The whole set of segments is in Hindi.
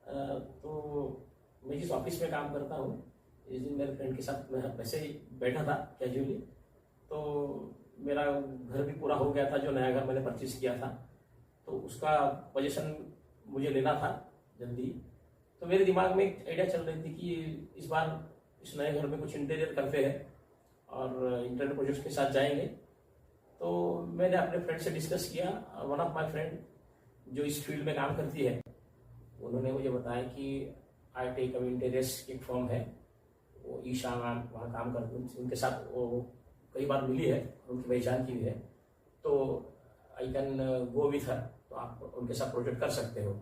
तो मैं जिस ऑफिस में काम करता हूँ, इस दिन मेरे फ्रेंड के साथ मैं वैसे ही बैठा था कैजुअली, तो मेरा घर भी पूरा हो गया था, जो नया घर मैंने परचेज किया था, तो उसका पोजीशन मुझे लेना था जल्दी। तो मेरे दिमाग में एक आइडिया चल रही थी कि इस बार इस नए घर में कुछ इंटीरियर करते हैं और इंटरनेट प्रोजेक्ट्स के साथ जाएंगे। तो मैंने अपने फ्रेंड से डिस्कस किया। वन ऑफ माय फ्रेंड जो इस फील्ड में काम करती है, उन्होंने मुझे बताया कि आई कभी इंटीरियर्स की एक फर्म है, वो ईशा मैम वहाँ काम करती है, उनके साथ वो कई बार मिली है, उनकी पहचान की भी है, तो I can go with her, तो आप उनके साथ प्रोजेक्ट कर सकते हो।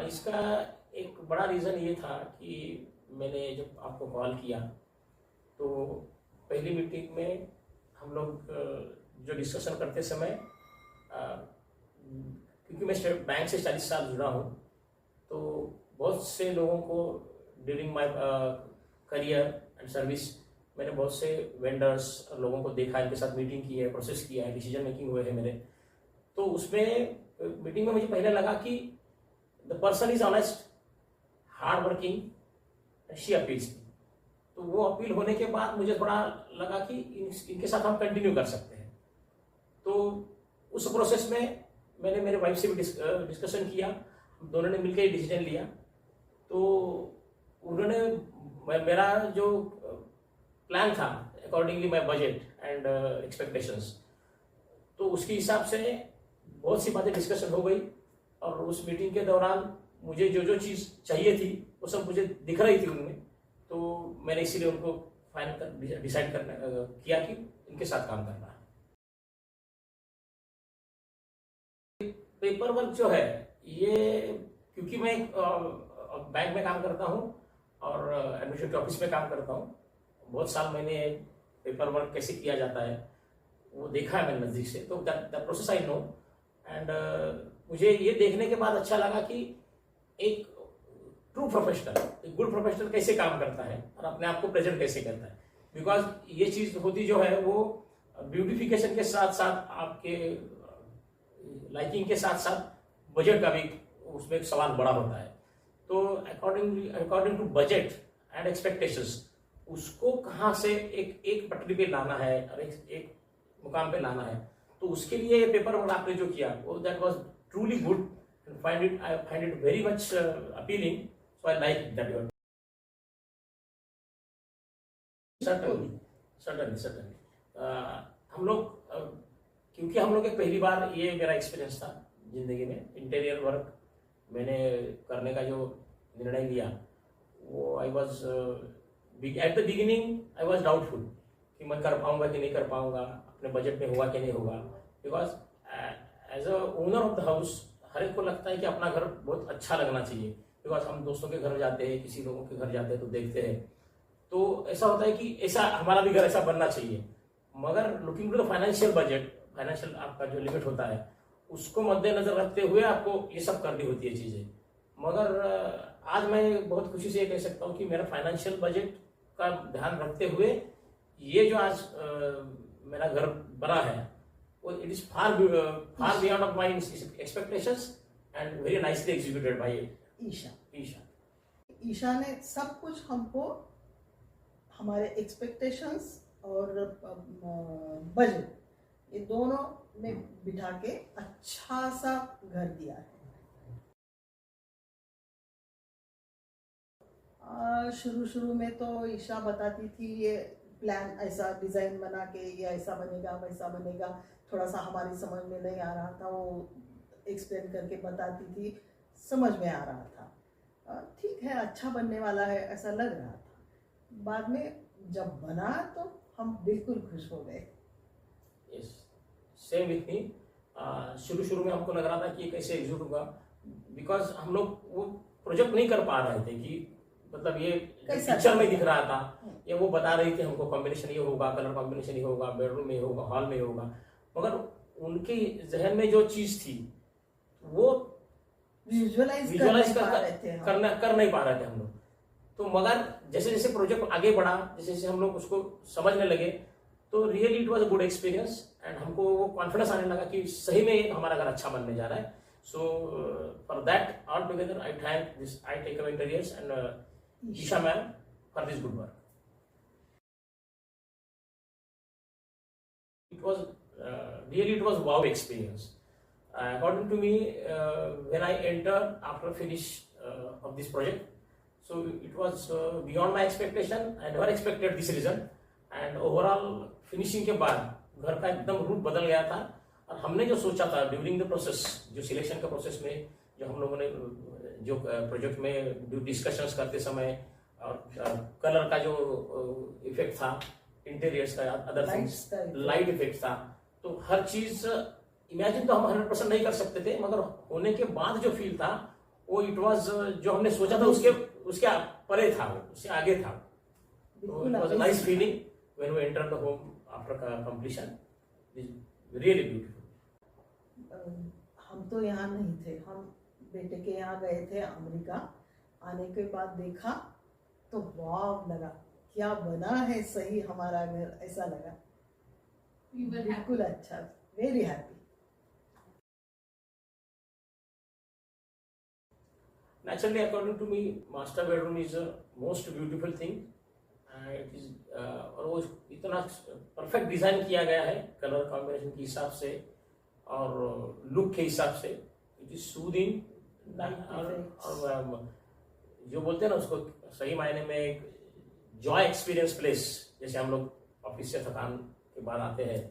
इसका एक बड़ा रीज़न ये था कि मैंने जब आपको कॉल किया तो पहली मीटिंग में हम लोग जो डिस्कशन करते समय, क्योंकि मैं बैंक से 40 साल जुड़ा हूँ, तो बहुत से लोगों को during my career and service मैंने बहुत से वेंडर्स लोगों को देखा, इनके साथ मीटिंग की है, प्रोसेस किया है, डिसीजन मेकिंग हुए हैं मेरे। तो उसमें मीटिंग में मुझे पहले लगा कि the person is honest, hard working, she appeals. तो वो अपील होने के बाद मुझे थोड़ा लगा कि इनके साथ हम कंटिन्यू कर सकते हैं। तो उस प्रोसेस में मैंने मेरे वाइफ से भी डिस्कशन किया, दोनों ने मिलकर डिसीजन लिया। तो उन्होंने मेरा जो प्लान था accordingly my budget and expectations, तो उसके हिसाब से बहुत सी बातें डिस्कशन हो गई। और उस मीटिंग के दौरान मुझे जो जो चीज़ चाहिए थी वो सब मुझे दिख रही थी उनमें, तो मैंने इसीलिए उनको फाइनल डिसाइड करना किया कि इनके साथ काम करना है। पेपर वर्क जो है ये, क्योंकि मैं बैंक में काम करता हूँ और एडमिनिस्ट्रेटिव ऑफिस में काम करता हूँ, बहुत साल मैंने पेपर वर्क कैसे किया जाता है वो देखा है मैंने नज़दीक से, तो that process I know. And मुझे ये देखने के बाद अच्छा लगा कि एक ट्रू प्रोफेशनल, एक गुड प्रोफेशनल कैसे काम करता है और अपने आप को प्रेजेंट कैसे करता है। बिकॉज ये चीज़ होती जो है वो ब्यूटिफिकेशन के साथ साथ आपके लाइकिंग के साथ साथ बजट का भी उसमें एक सवाल बड़ा होता है। तो according to budget and expectations, उसको कहाँ से एक पटरी पे लाना है और एक मुकाम पे लाना है, तो उसके लिए ये पेपर वर्क आपने जो किया वो that was truly good and I find it very much appealing, so I like that your. Certainly हम लोग क्योंकि हम लोग एक पहली बार, ये मेरा एक्सपीरियंस था जिंदगी में, इंटीरियर वर्क मैंने करने का जो निर्णय लिया वो I was at the beginning I was doubtful कि मैं कर पाऊंगा कि नहीं कर पाऊंगा, अपने बजट में होगा कि नहीं होगा। Because as a owner of the house हर एक को लगता है कि अपना घर बहुत अच्छा लगना चाहिए। बिकॉज हम दोस्तों के घर जाते हैं, किसी लोगों के घर जाते हैं तो देखते हैं, तो ऐसा होता है कि ऐसा हमारा भी घर ऐसा बनना चाहिए। मगर looking to the financial budget, financial आपका जो लिमिट होता है उसको मद्देनजर रखते हुए आपको ये सब करनी होती है चीज़ें। मगर आज मैं बहुत खुशी से ये कह सकता हूँ कि मेरा फाइनेंशियल बजट का ध्यान रखते हुए ये जो आज मेरा घर बना है वो it is far beyond of my expectations and very nicely executed by Isha ने सब कुछ हमको हमारे एक्सपेक्टेशंस और बजट ये दोनों में बिठा के अच्छा सा घर दिया है। शुरू में तो ईशा बताती थी ये प्लान ऐसा डिज़ाइन बना के ये ऐसा बनेगा वैसा बनेगा, थोड़ा सा हमारी समझ में नहीं आ रहा था, वो एक्सप्लेन करके बताती थी, समझ में आ रहा था, ठीक है अच्छा बनने वाला है ऐसा लग रहा था। बाद में जब बना तो हम बिल्कुल खुश हो गए। Yes, same with me. शुरू में हमको लग रहा था कि ये कैसे एग्जीक्यूट होगा, बिकॉज हम लोग वो प्रोजेक्ट नहीं कर पा रहे थे कि मतलब ये पिक्चर में दिख रहा था, ये वो बता रही थी हमको कॉम्बिनेशन ये होगा, कलर कॉम्बिनेशन ये होगा, बेडरूम में होगा, हॉल में होगा, मगर उनके जहन में जो चीज थी वो विजुअलाइज कर नहीं पा रहे थे हम लोग। तो मगर जैसे जैसे प्रोजेक्ट आगे बढ़ा, जैसे जैसे हम लोग उसको समझने लगे, तो really it was a good experience and हमको वो कॉन्फिडेंस आने लगा कि सही में हमारा घर अच्छा बनने जा रहा है. So for that all together I thank this I take away interiors and Isha ma'am for this good work. It was really it was wow experience. According to me, when I entered after finish of this project, so it was beyond my expectation. I never expected this result, and overall finishing के बाद घर का एकदम रूप बदल गया था. और हमने जो सोचा था ड्यूरिंग द प्रोसेस, जो सिलेक्शन का प्रोसेस में जो हम लोगों ने जो प्रोजेक्ट में डिस्कशंस करते समय और कलर का जो इफेक्ट था, इंटीरियर्स का, अदर थिंग्स, लाइट इफेक्ट था, तो हर चीज इमेजिन तो हम 100% नहीं कर सकते थे, मगर होने के बाद जो फील था वो इट वाज जो हमने सोचा था उसके परे था, वो उससे आगे था. तो it was a nice feeling when we enter the home after completion. Really beautiful. हम तो यहाँ नहीं थे, हम बेटे के यहाँ गए थे अमेरिका. आने के बाद देखा तो वाव लगा, क्या बना है सही हमारा घर, ऐसा लगा. बिल्कुल अच्छा, very happy. Naturally, according to me, master bedroom is the most beautiful thing. It is और वो इतना परफेक्ट डिजाइन किया गया है कलर कॉम्बिनेशन के हिसाब से और लुक के हिसाब से. इट इज सूदिंग और जो बोलते हैं ना उसको सही मायने में एक जॉय एक्सपीरियंस प्लेस. जैसे हम लोग ऑफिस से थकान के बाद आते हैं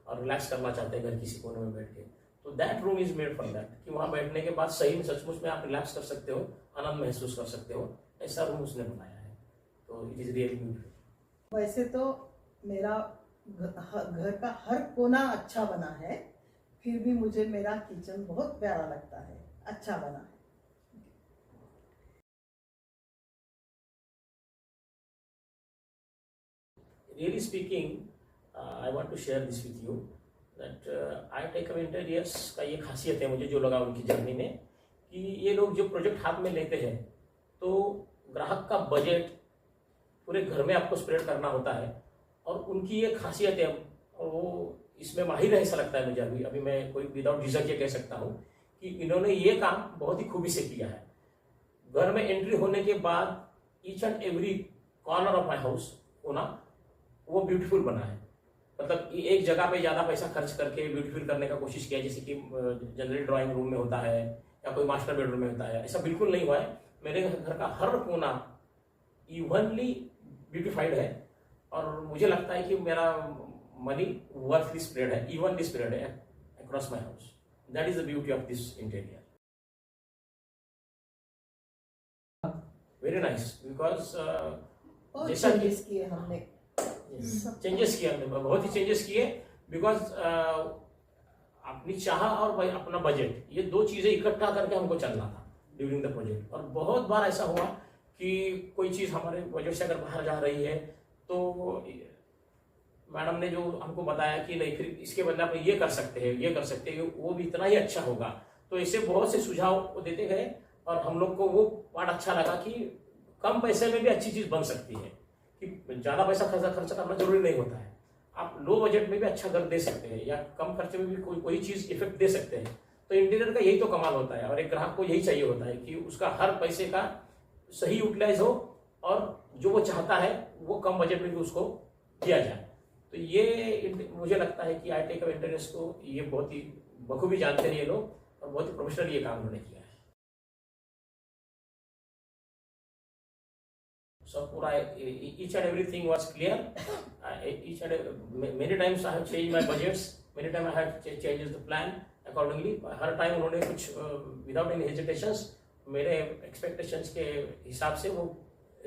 और रिलैक्स करना चाहते हैं घर किसी कोने में बैठ के, तो that room is made for that. कि वहां बैठने के बाद सही में सचमुच में आप रिलैक्स कर सकते हो, आनंद महसूस कर सकते हो, ऐसा रूम उसने बनाया है. तो इट इज रियली ब्यूटीफुल. वैसे तो मेरा घर का हर कोना अच्छा बना है, फिर भी मुझे मेरा किचन बहुत प्यारा लगता है, अच्छा बना है. Really speaking, I want to share this with you that I take away interiors का ये खासियत है मुझे जो लगा उनकी जर्नी में, कि ये लोग जो प्रोजेक्ट हाथ में लेते हैं तो ग्राहक का बजट पूरे घर में आपको स्प्रेड करना होता है, और उनकी ये खासियत है और वो इसमें माहिर है ऐसा लगता है मुझे. अभी मैं कोई विदाउट झिझक ये कह सकता हूँ कि इन्होंने ये काम बहुत ही खूबी से किया है. घर में एंट्री होने के बाद each and every corner of my house होना वो ब्यूटीफुल बना है. मतलब एक जगह पे ज्यादा पैसा खर्च करके ब्यूटीफुल करने का कोशिश किया जैसे कि जनरली ड्राइंग रूम में होता है या कोई मास्टर बेडरूम में होता है, ऐसा बिल्कुल नहीं हुआ है. मेरे घर का हर कोना इवनली ब्यूटीफाइड है और मुझे लगता है कि मेरा मनी वर्थली स्प्रेड है, इवनली स्प्रेड है across my house. That is the beauty of this interior. Very nice, because जैसा चेंजेस किए हमने, चेंजेस किए हमने, बहुत ही चेंजेस किए. बिकॉज अपनी चाह और अपना बजट, ये दो चीजें इकट्ठा करके हमको चलना था ड्यूरिंग द प्रोजेक्ट. और बहुत बार ऐसा हुआ कि कोई चीज हमारे बजट से अगर बाहर जा रही है तो मैडम ने जो हमको बताया कि नहीं, फिर इसके बदले आप ये कर सकते हैं, ये कर सकते हैं, वो भी इतना ही अच्छा होगा. तो ऐसे बहुत से सुझाव देते गए और हम लोग को वो पार्ट अच्छा लगा कि कम पैसे में भी अच्छी चीज बन सकती है, कि ज्यादा पैसा खर्च करना जरूरी नहीं होता है. आप लो बजट में भी अच्छा घर दे सकते हैं या कम खर्चे में भी कोई चीज इफेक्ट दे सकते हैं. तो इंटीरियर का यही तो कमाल होता है और एक ग्राहक को यही चाहिए होता है कि उसका हर पैसे का सही यूटिलाइज हो और जो वो चाहता है वो कम बजट में भी उसको दिया जाए. तो ये मुझे लगता है कि आई टेक अवे इंटीरियर्स को ये बहुत ही बखूबी जानते हैं ये लोग और बहुत ही प्रोफेशनल ये काम उन्होंने किया है. So पूरा each and everything was clear. Many times I have changed my budgets. Many times I have changed the plan accordingly. Her time उन्होंने कुछ without any hesitations मेरे expectations के हिसाब से वो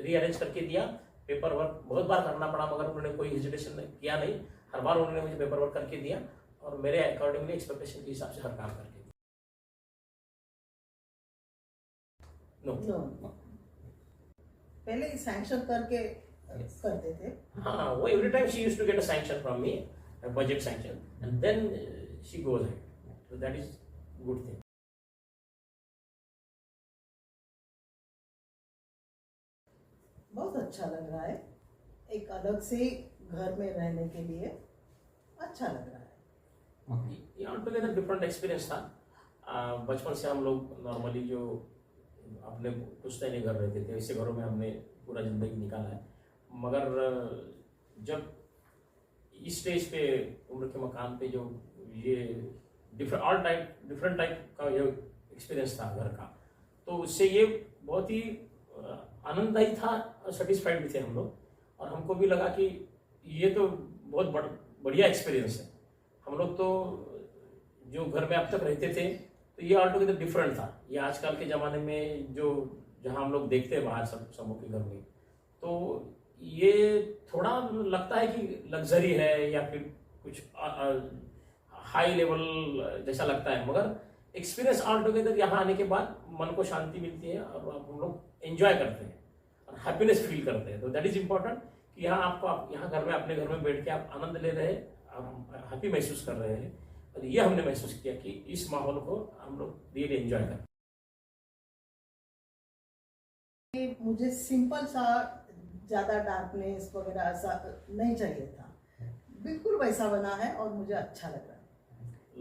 rearrange करके दिया. पेपर वर्क बहुत बार करना पड़ा मगर उन्होंने कोई हेजिटेशन किया नहीं. हर बार उन्होंने मुझे पेपर वर्क करके दिया और मेरे अकॉर्डिंगली एक्सपेक्टेशन के हिसाब से हर काम करके दिया. No. पहले सैंक्शन करके करते थे. हाँ, वो every time she used to get a sanction from me, budget sanction, and then she goes ahead. So that is good thing. बहुत अच्छा लग रहा है, एक अलग से घर में रहने के लिए अच्छा लग रहा है। ये ऑलटुगेदर डिफरेंट एक्सपीरियंस था। बचपन से हम लोग नॉर्मली जो अपने पुश्तैनी नहीं कर रहे थे ऐसे घरों में हमने पूरा ज़िंदगी निकाला है, मगर जब इस स्टेज पे उम्र के मकाम पे जो ये डिफरेंट टाइप का ये एक्सपीरियंस था घर का, तो उससे ये बहुत ही आनंददायी था और सेटिस्फाइड भी थे हम लोग, और हमको भी लगा कि ये तो बहुत बढ़िया एक्सपीरियंस है। हम लोग तो जो घर में अब तक रहते थे तो ये ऑलटुगेदर डिफरेंट था। ये आजकल के ज़माने में जो जहाँ हम लोग देखते हैं बाहर सबों के घर में, तो ये थोड़ा लगता है कि लग्जरी है या फिर कुछ हाई लेवल जैसा लगता है, मगर एक्सपीरियंस ऑलटुगेदर यहाँ आने के बाद मन को शांति मिलती है और हम लोग एंजॉय करते हैं और हैप्पीनेस फील करते हैं। तो दैट इज इम्पोर्टेंट कि यहाँ आपको यहाँ घर में अपने घर में बैठ के आप आनंद ले रहे हैं, आप हैप्पी महसूस कर रहे हैं, और ये हमने महसूस किया कि इस माहौल को हम लोग रियली एंजॉय करते हैं। मुझे सिंपल सा, ज़्यादा डार्कनेस वगैरह ऐसा नहीं चाहिए था, बिल्कुल वैसा बना है और मुझे अच्छा लग रहा है।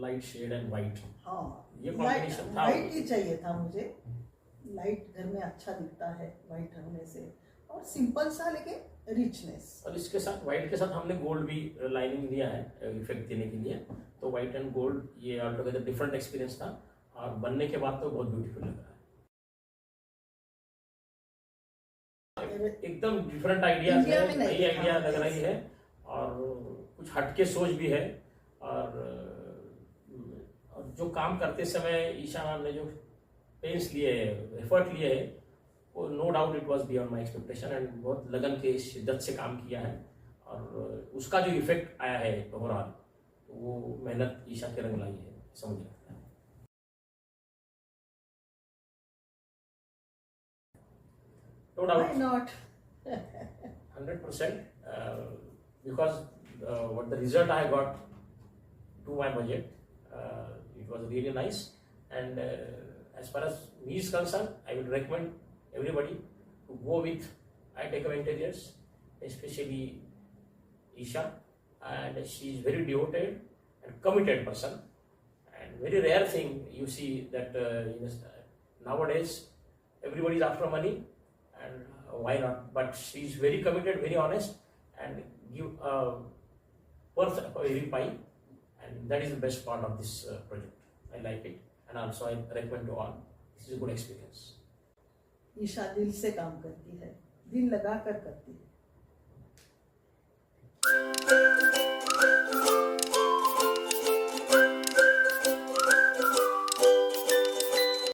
लाइट शेड एंड वाइट, हाँ, ये कॉम्बिनेशन था। लाइट ही चाहिए था मुझे, लाइट घर में अच्छा दिखता है वाइट होने से, और सिंपल सा लेकिन रिचनेस। और इसके साथ व्हाइट के साथ हमने गोल्ड भी लाइनिंग दिया है इफेक्ट देने के लिए, तो व्हाइट एंड गोल्ड ये ऑलटुगेदर डिफरेंट एक्सपीरियंस था, और बनने के बाद तो बहुत ब्यूटीफुल लग रहा है। एकदम डिफरेंट आइडिया है, नई आइडिया लग रही है, और कुछ हटके सोच भी है, और जो काम करते समय ईशा मैम ने जो पेंस लिए है, एफर्ट लिए है, वो no doubt it was beyond my expectation, and बहुत लगन के शिद्दत से काम किया है, और उसका जो इफेक्ट आया है ओवरऑल, वो मेहनत ईशा के रंग लाई है, समझ लगता है। No doubt, Why not? 100%, because what the result I got to my budget, it was really nice, and as far as me is concerned, I would recommend everybody to go with iTechum Interiors, especially Isha, and she is very devoted and committed person, and very rare thing you see that nowadays everybody is after money, and why not? But she is very committed, very honest, and give worth every pie, and that is the best part of this project. I like it, and also I recommend to all. This is a good experience. Isha दिल से काम करती है, दिल लगा कर करती है।